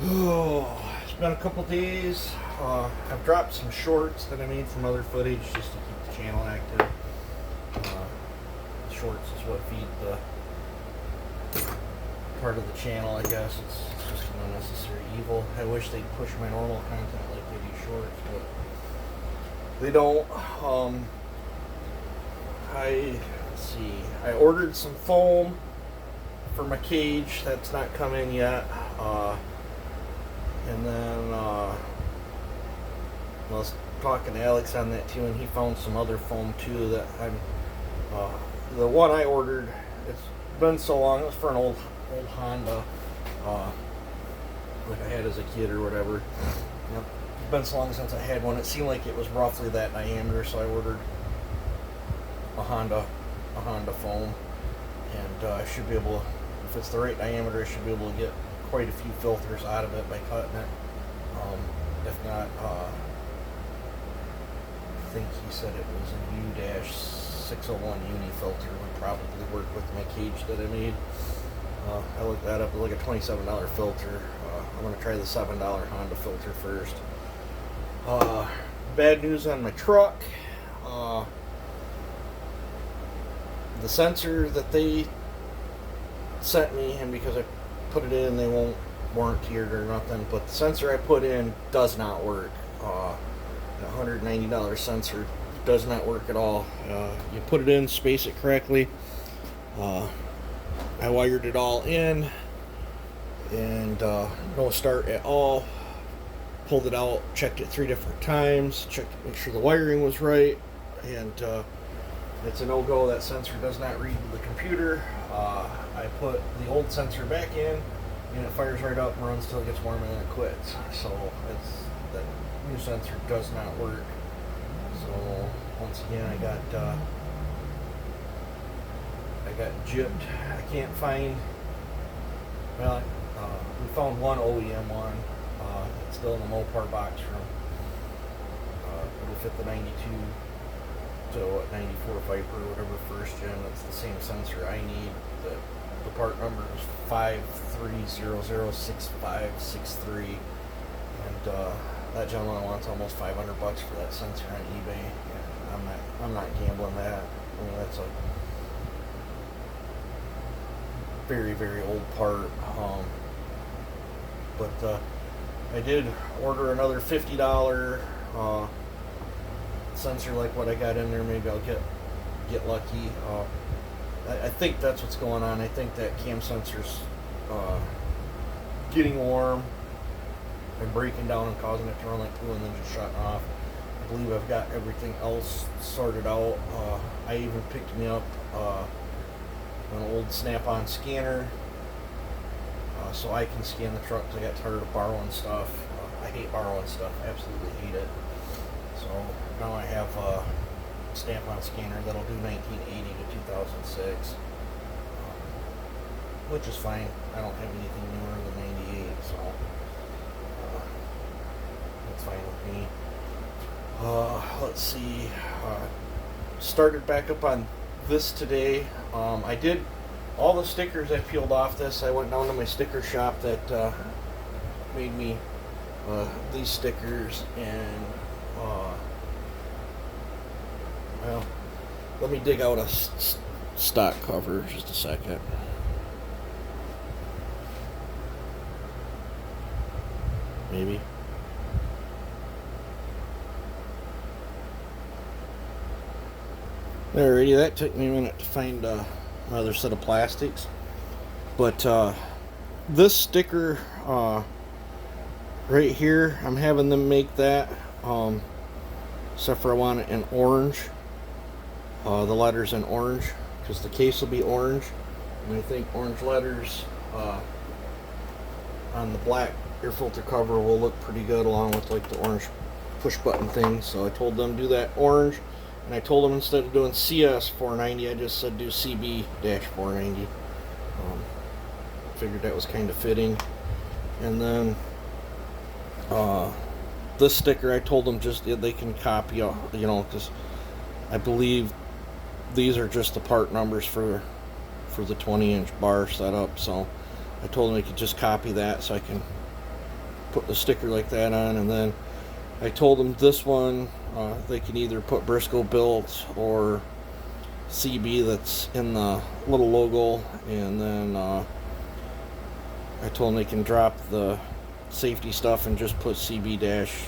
Oh, it's been a couple days. I've dropped some shorts that I made from other footage just to keep the channel active. Shorts is what feed the part of the channel, I guess. It's just an unnecessary evil. I wish they'd push my normal content like they do shorts, but they don't. Let's see. I ordered some foam for my cage. That's not come in yet. And then I was talking to Alex on that too, and he found some other foam too that I'm. The one I ordered, it's been so long. It was for an old Honda, like I had as a kid or whatever. Yep. It's been so long since I had one. It seemed like it was roughly that diameter, so I ordered a Honda foam, and I should be able to, if it's the right diameter, I should be able to get quite a few filters out of it by cutting it. If not, I think he said it was a U-601 uni filter would probably work with my cage that I made. I looked that up. It was like a $27 filter. I'm going to try the $7 Honda filter first. Bad news on my truck. The sensor that they sent me, and because I put it in, they won't warranty it or nothing, but the sensor I put in does not work. The $190 sensor does not work at all. You put it in, space it correctly. I wired it all in, and no start at all. Pulled it out, checked it 3 different times, checked to make sure the wiring was right, and it's a no-go. That sensor does not read the computer. I put the old sensor back in, and it fires right up and runs till it gets warm and then it quits. So that new sensor does not work. So once again, I got gypped. I can't find. Well, we found one OEM one. It's still in the Mopar box from. It'll fit the 92 to 94 Viper, whatever first gen. It's the same sensor I need. The part number is 53006563, and that gentleman wants almost $500 for that sensor on eBay. And I'm not gambling that. I mean, that's a very, very old part. But I did order another $50 sensor like what I got in there. Maybe I'll get lucky. I think that's what's going on. I think that cam sensor's getting warm and breaking down and causing it to run like glue and then just shutting off. I believe I've got everything else sorted out. I even picked me up an old Snap-on scanner so I can scan the truck because I got tired of borrowing stuff. I hate borrowing stuff. I absolutely hate it. So now I have a Snap-on scanner that'll do 1980 to 2006, which is fine. I don't have anything newer than 98, so that's fine with me. Let's see. Started back up on this today. I did all the stickers I peeled off this. I went down to my sticker shop that made me these stickers, and well, let me dig out a stock cover just a second. Maybe. Alrighty, that took me a minute to find another set of plastics. But this sticker right here, I'm having them make that. Except for I want it in orange. The letters in orange, because the case will be orange. And I think orange letters on the black air filter cover will look pretty good along with like the orange push button thing. So I told them do that orange. And I told them instead of doing CS 490, I just said do CB-490. Figured that was kind of fitting. And then this sticker, I told them just they can copy, because I believe these are just the part numbers for the 20-inch bar setup. So I told them they could just copy that, so I can put the sticker like that on. And then I told them this one, they can either put Briscoe built or CB that's in the little logo, and then I told them they can drop the safety stuff and just put CB dash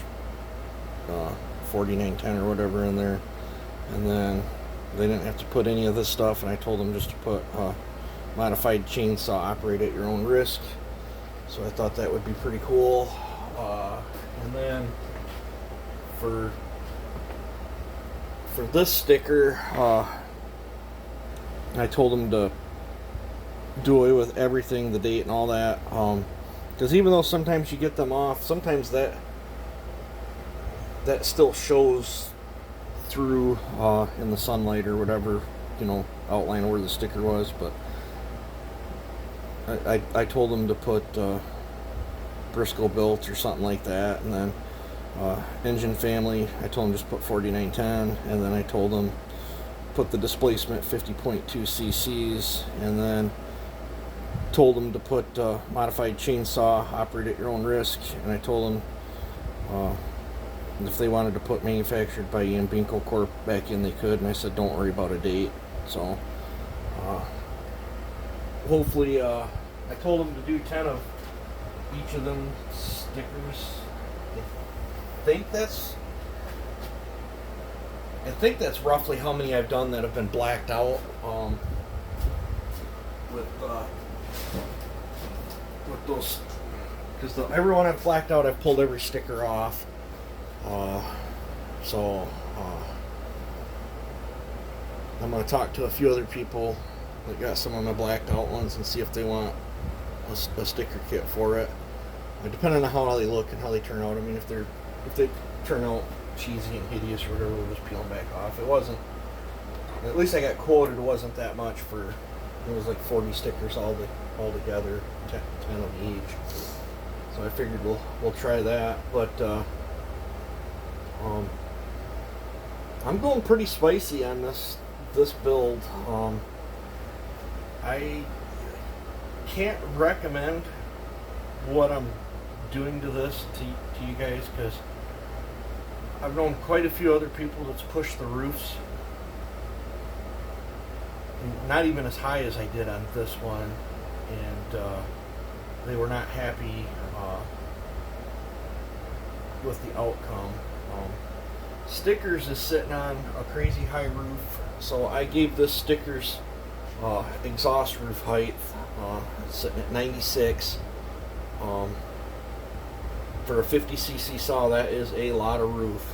4910 or whatever in there, and then they didn't have to put any of this stuff. And I told them just to put modified chainsaw, operate at your own risk. So I thought that would be pretty cool. And then for this sticker, I told them to do away with everything, the date and all that, because even though sometimes you get them off, sometimes that still shows through in the sunlight or whatever, outline where the sticker was. But I told them to put Briscoe built or something like that. And then engine family, I told them just put 4910. And then I told them put the displacement 50.2 cc's. And then told them to put modified chainsaw, operate at your own risk. And I told them if they wanted to put manufactured by Ian Binkle Corp back in, they could. And I said don't worry about a date. So hopefully, I told them to do 10 of each of them stickers. I think that's roughly how many I've done that have been blacked out. With those, because everyone I've blacked out, I've pulled every sticker off. So I'm going to talk to a few other people that got some of my blacked out ones and see if they want a sticker kit for it. Depending on how they look and how they turn out. I mean, if they turn out cheesy and hideous or whatever, we'll just peel them back off. It wasn't, at least I got quoted, it wasn't that much for, it was like 40 stickers all together, 10 of each. So I figured we'll try that. But I'm going pretty spicy on this build. I can't recommend what I'm doing to this to you guys, because I've known quite a few other people that's pushed the roofs, not even as high as I did on this one, and they were not happy with the outcome. Stickers is sitting on a crazy high roof, so I gave this stickers exhaust roof height. It's sitting at 96. For a 50cc saw, that is a lot of roof.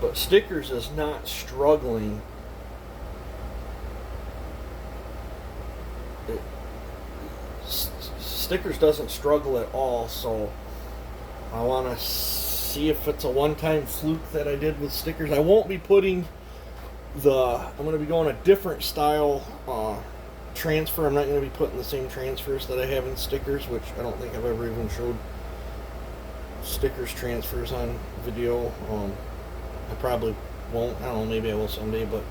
But stickers is not struggling. Stickers doesn't struggle at all, so I want to see if it's a one-time fluke that I did with stickers. I won't be putting I'm going to be going a different style transfer. I'm not going to be putting the same transfers that I have in stickers, which I don't think I've ever even showed stickers transfers on video. I probably won't. I don't know, maybe I will someday, but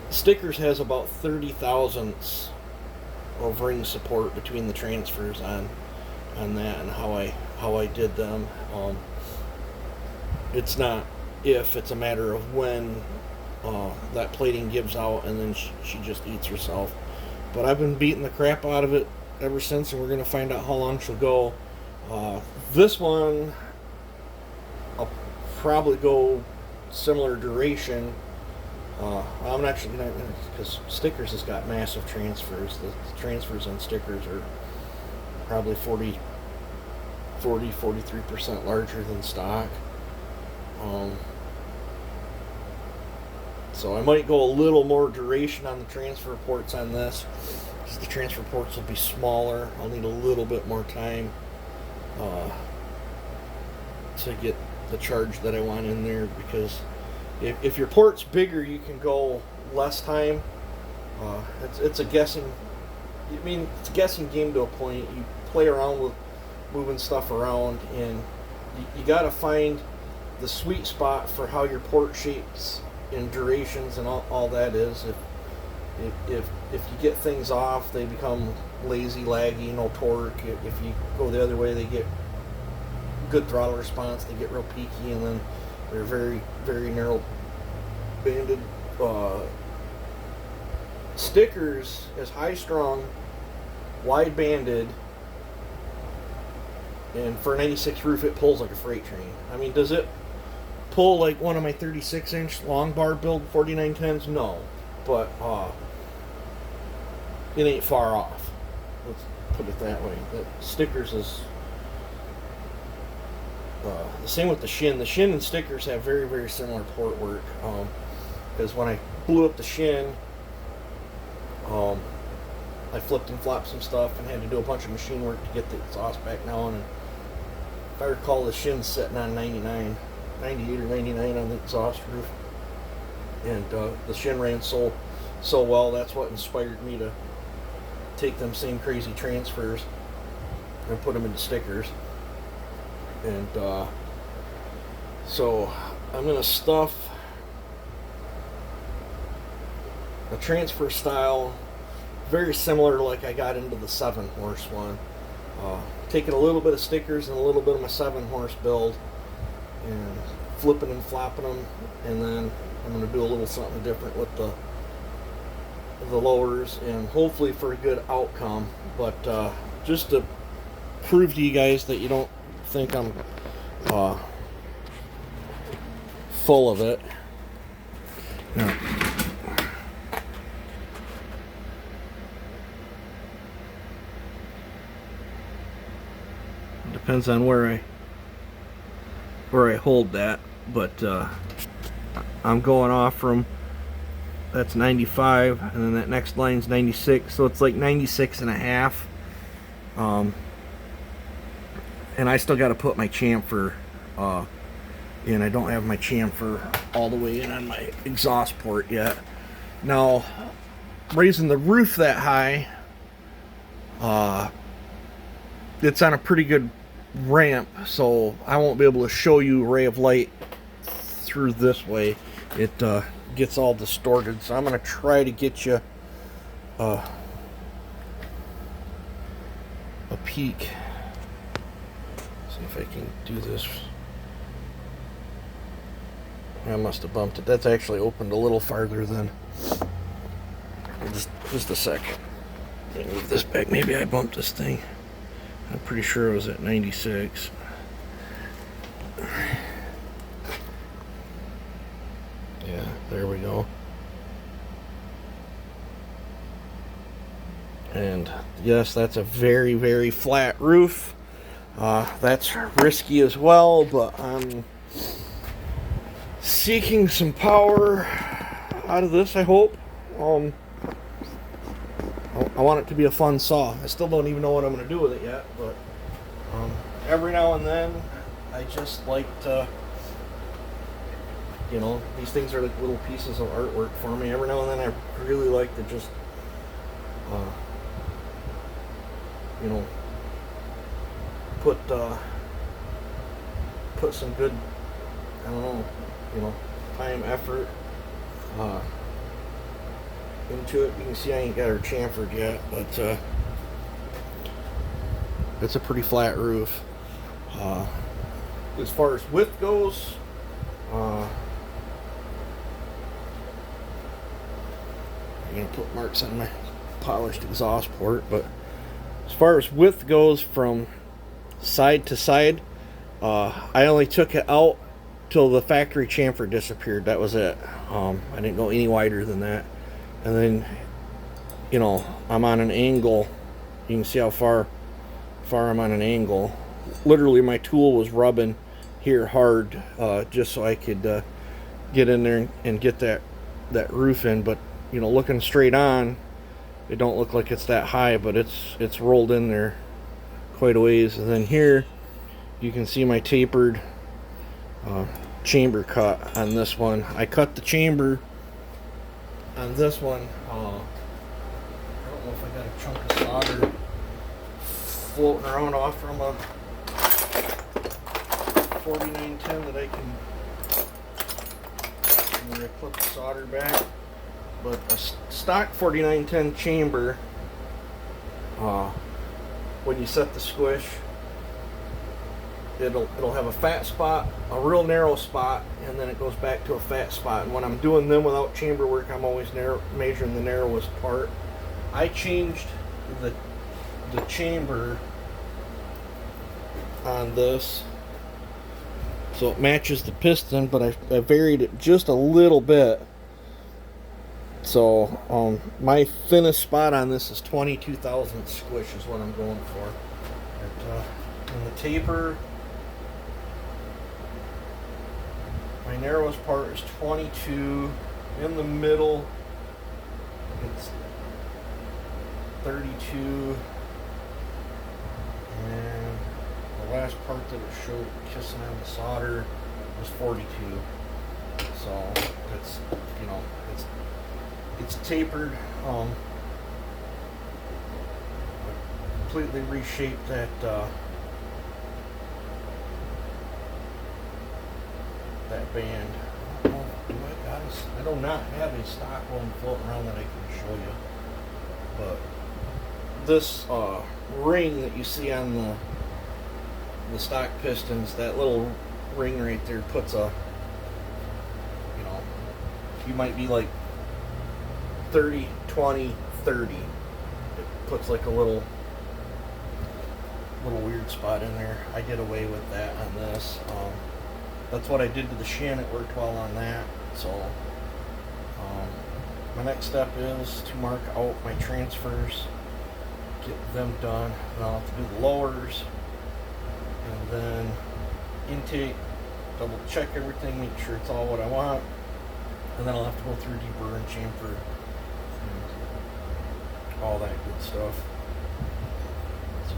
stickers has about 30 thousandths of ring support between the transfers on that and how I did them. It's not if, it's a matter of when that plating gives out, and then she just eats herself. But I've been beating the crap out of it ever since, and we're going to find out how long she'll go. This one, I'll probably go similar duration. I'm actually not going to, because stickers has got massive transfers. The transfers on stickers are probably 43% larger than stock. So I might go a little more duration on the transfer ports on this, because the transfer ports will be smaller. I'll need a little bit more time to get the charge that I want in there, because if your port's bigger, you can go less time. It's a guessing. I mean, it's a guessing game to a point. You play around with moving stuff around, and you got to find the sweet spot for how your port shapes and durations and all that is. If you get things off, they become lazy, laggy, no torque. If you go the other way, they get good throttle response. They get real peaky, and then they're very, very narrow banded. Stickers is high strung, wide banded, and for a 96 roof, it pulls like a freight train. I mean, does it pull like one of my 36-inch long bar build 4910s? No, but it ain't far off. Let's put it that way. The stickers is the same with the Shin. The Shin and stickers have very, very similar port work. Because when I blew up the Shin, I flipped and flopped some stuff and had to do a bunch of machine work to get the exhaust back down. And if I recall, the Shin's sitting on 98 or 99 on the exhaust roof. And the Shin ran so well, that's what inspired me to take them same crazy transfers and put them into stickers. And so I'm going to stuff a transfer style very similar to like I got into the 7-horse one. Taking a little bit of stickers and a little bit of my 7-horse build and flipping and flopping them, and then I'm going to do a little something different with the lowers, and hopefully for a good outcome. But just to prove to you guys that you don't think I'm full of it. No. Depends on where I hold that, but I'm going off from, that's 95, and then that next line's 96, so it's like 96 and a half. And I still got to put my chamfer in. I don't have my chamfer all the way in on my exhaust port yet. Now, raising the roof that high, it's on a pretty good ramp, so I won't be able to show you a ray of light through this way. It gets all distorted, so I'm going to try to get you a peek. See if I can do this. I must have bumped it. That's actually opened a little farther than just a second. Let me move this back. Maybe I bumped this thing. I'm pretty sure it was at 96. Yeah, there we go. And yes, that's a very, very flat roof. That's risky as well, but I'm seeking some power out of this, I hope. I want it to be a fun saw. I still don't even know what I'm going to do with it yet, but every now and then I just like to, you know, these things are like little pieces of artwork for me. Every now and then I really like to just, you know, put some good, I don't know, you know, time, effort into it. You can see I ain't got her chamfered yet, but it's a pretty flat roof. As far as width goes, I'm gonna put marks on my polished exhaust port, but as far as width goes from side to side, I only took it out till the factory chamfer disappeared. That was it. I didn't go any wider than that. And then, you know, I'm on an angle. You can see how far I'm on an angle. Literally, my tool was rubbing here hard, just so I could get in there and get that roof in. But, you know, looking straight on, it don't look like it's that high, but it's rolled in there quite a ways. And then here, you can see my tapered chamber cut on this one. I cut the chamber on this one. I don't know if I got a chunk of solder floating around off from a 4910 that I can, when I put the solder back, But a stock 4910 chamber, when you set the squish, it'll have a fat spot, a real narrow spot, and then it goes back to a fat spot. And when I'm doing them without chamber work, I'm always measuring the narrowest part. I changed the chamber on this so it matches the piston, but I varied it just a little bit. So my thinnest spot on this is 22 thousandths squish is what I'm going for. And the taper, my narrowest part is 22. In the middle, it's 32. And the last part that it showed kissing on the solder was 42. So it's, you know, it's tapered. Completely reshaped that that band. I do not have a stock one floating around that I can show you, but this ring that you see on the stock pistons, that little ring right there puts a, you know, you might be like 30, 20, 30. It puts like a little weird spot in there. I did away with that on this. That's what I did to the shin. It worked well on that. So my next step is to mark out my transfers, get them done, and I'll have to do the lowers, and then intake, double check everything, make sure it's all what I want, and then I'll have to go through deburr and chamfer and all that good stuff. So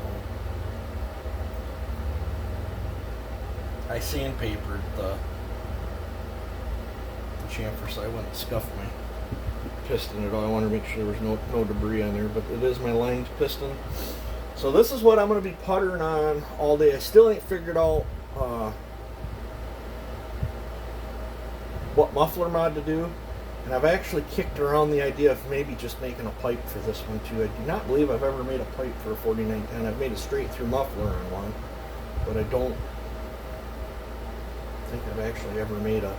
I sandpapered the chamfer so I wouldn't scuff my piston at all. I want to make sure there was no debris on there, but it is my lined piston. So this is what I'm going to be puttering on all day. I still ain't figured out what muffler mod to do, and I've actually kicked around the idea of maybe just making a pipe for this one too. I do not believe I've ever made a pipe for a 4910. I've made a straight through muffler on one, but I don't think I've actually ever made a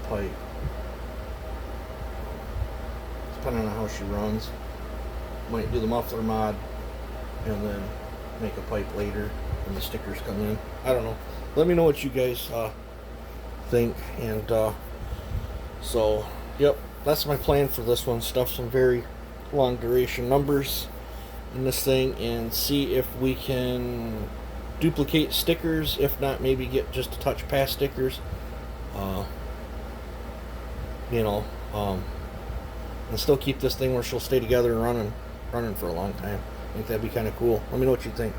pipe. Depending on how she runs, might do the muffler mod and then make a pipe later when the stickers come in. I don't know. Let me know what you guys think. And so yep, that's my plan for this one. Stuff some very long duration numbers in this thing and see if we can duplicate stickers. If not, maybe get just a touch past stickers, you know, and still keep this thing where she'll stay together and running for a long time. I think that'd be kind of cool. Let me know what you think.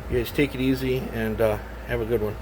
You guys take it easy and have a good one.